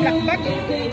may black bag.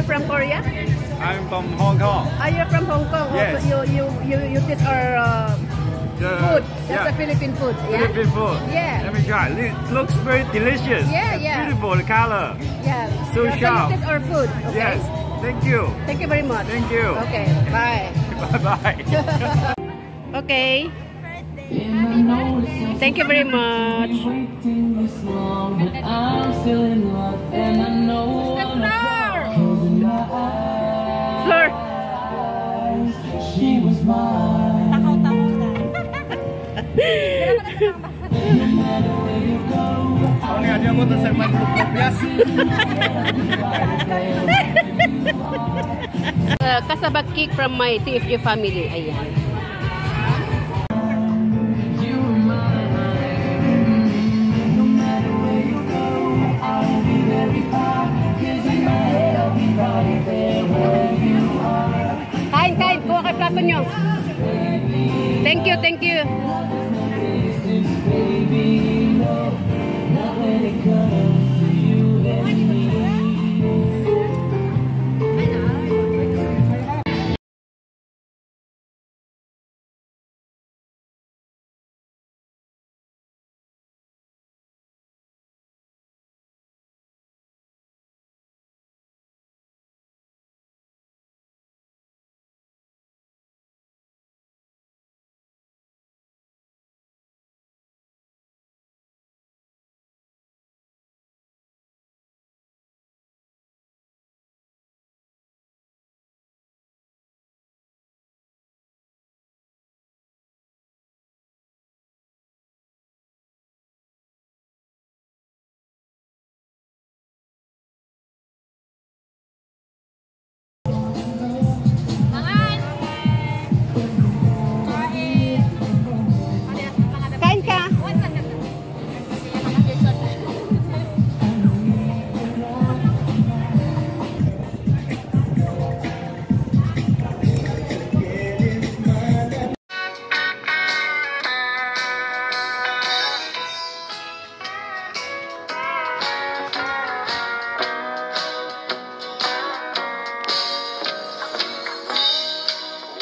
From Korea? I'm from Hong Kong. Are you from Hong Kong? Yes. Also, you taste our food. That's the Philippine food. Yeah. Philippine food. Yeah. Let me try. It looks very delicious. Yeah, yeah. Beautiful color. Yeah. So sharp. Can you taste our food? Okay. Yes. Thank you. Thank you very much. Thank you. Okay. Bye. Bye bye. Okay. Thank you very much. Fleur. She was mine. Soalnya dia mau tersemat bias. Kasabak cake from my TFG family. Ayan. Kain, kuha kay plato nyo. Thank you, thank you.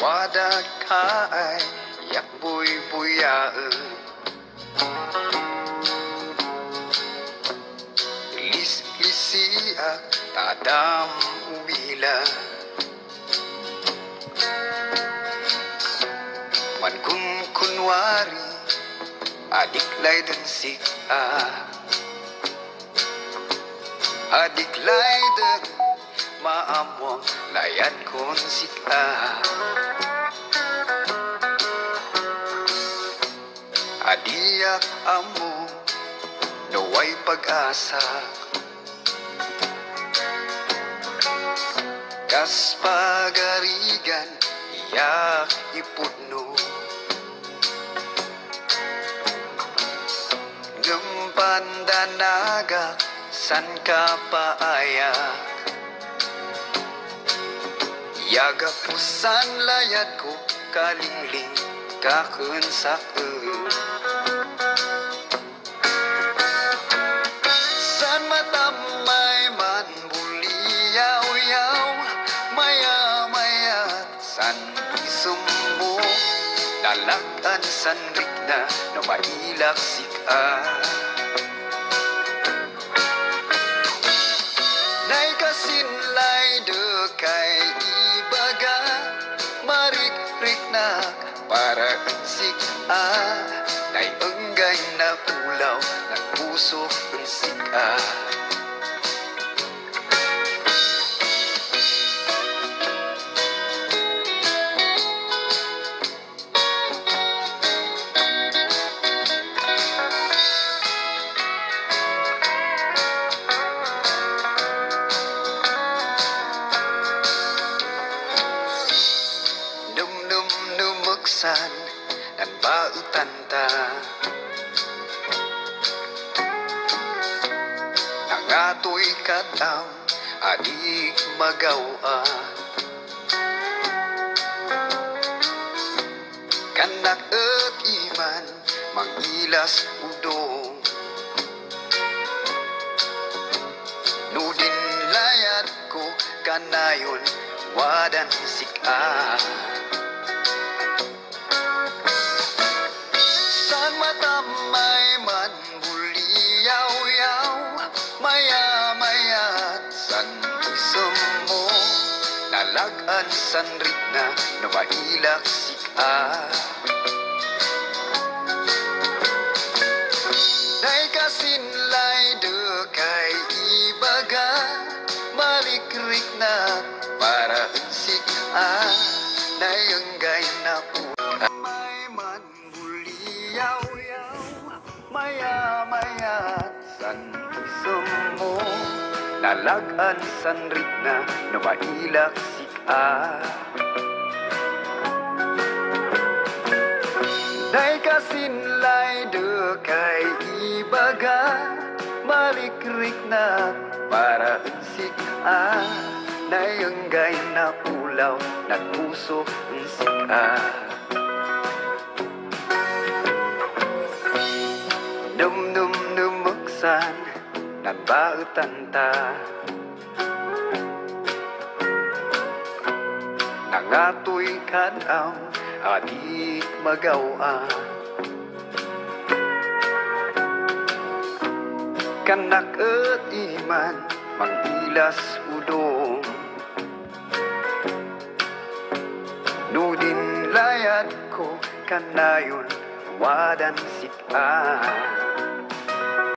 Wadat ka ay yak buy-buyaan Lis-lisiak tadam umila Man kun kunwari adiklay dan sika Adiklay dan maamong layan kun sika Adiak amo naway pag-asa. Kas pagarigan, iyak ipudno. Pandanaga, san ka paayak? Yaga pusan layad ko, kalingling kakun sa san matamay man buliyaw-yaw, maya-mayat san isumbo, dalakan san rikna na mailak sika. Kasinlay dekay ibaga, marik-rik na para sika. Nay enggay na ulaw, nagpuso ang sika. Nan bautan ta nangatoy katang adik magawa, kanak et iman mangilas udong, nudin layad ko kanayon wadan sika. Matamay man buliyaw-yaw, maya-mayat san isum mo, nalagan san rikna na mailak sika. Nay kasinlay dekay ibaga, malikrik na para sika. Nay enggay na maya-mayat san isum mo, nalagan san rikna na mailak sika. Nay kasinlay dekay ibaga, malikrik na para sika. Nay enggay na ulaw, nagpuso ang sika. Num-num-numuksan, nabautan ta nangatoy kadaw, adik magawa, kanak et iman mangilas udong, nudin layad ko kanayon wadan sika.